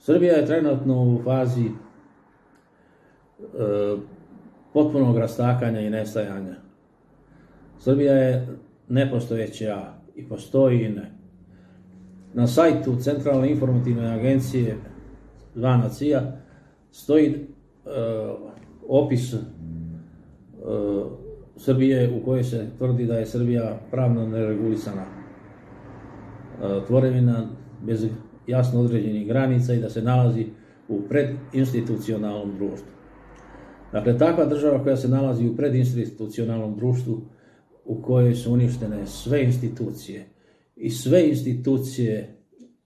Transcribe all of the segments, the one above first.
Srbija je trenutno u fazi potpunog rastakanja i nestajanja. Srbija je nepostojeća i postoji ne. Na sajtu Centralne informativne agencije zvana CIA stoji opis Srbije u kojoj se tvrdi da je Srbija pravno neregulisana tvorevina bez jasno određenih granica i da se nalazi u predinstitucionalnom društvu. Dakle, takva država koja se nalazi u predinstitucionalnom društvu u kojoj su uništene sve institucije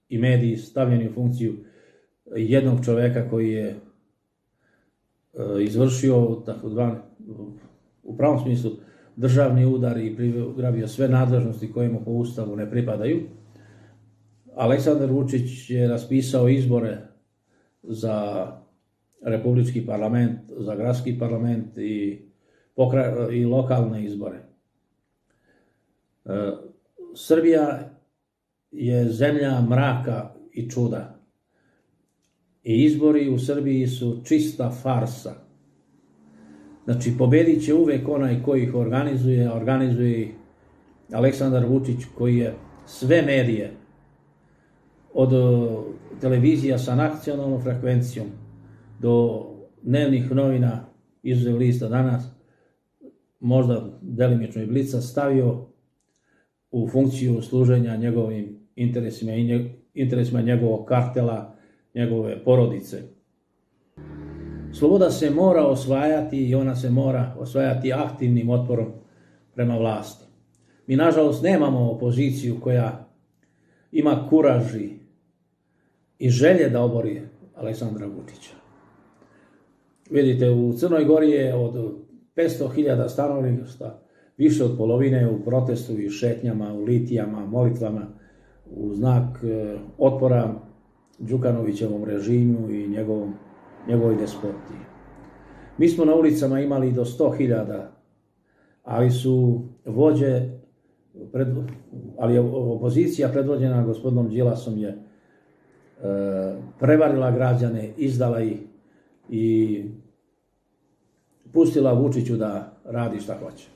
i mediji stavljeni u funkciju jednog čoveka koji je izvršio u pravom smislu državni udar i prigrabio sve nadležnosti koje mu po Ustavu ne pripadaju. Aleksandar Vučić je raspisao izbore za republički parlament, za gradski parlament i lokalne izbore. Srbija je zemlja mraka i čuda. I izbori u Srbiji su čista farsa. Znači, pobedit će uvek onaj koji ih organizuje, a organizuje ih Aleksandar Vučić, koji je sve medije, od televizija sa nacionalnom frekvencijom do dnevnih novina, izuzev lista Danas, možda delimično i Blica, stavio u funkciju služenja njegovim interesima i interesima njegovog kartela, njegove porodice. Sloboda se mora osvajati i ona se mora osvajati aktivnim otporom prema vlasti. Mi, nažalost, nemamo opoziciju koja ima kuraži i želje da obori Aleksandra Vučića. Vidite, u Crnoj Gori je od 500.000 stanovništva više od polovine u protestu i šetnjama, u litijama, molitvama u znak otpora Đukanovićevom režimu i njegovoj despotiji. Mi smo na ulicama imali do 100.000, ali su opozicija predvođena gospodinom Đilasom je prevarila građane, izdala ih i pustila Vučiću da radi šta hoće.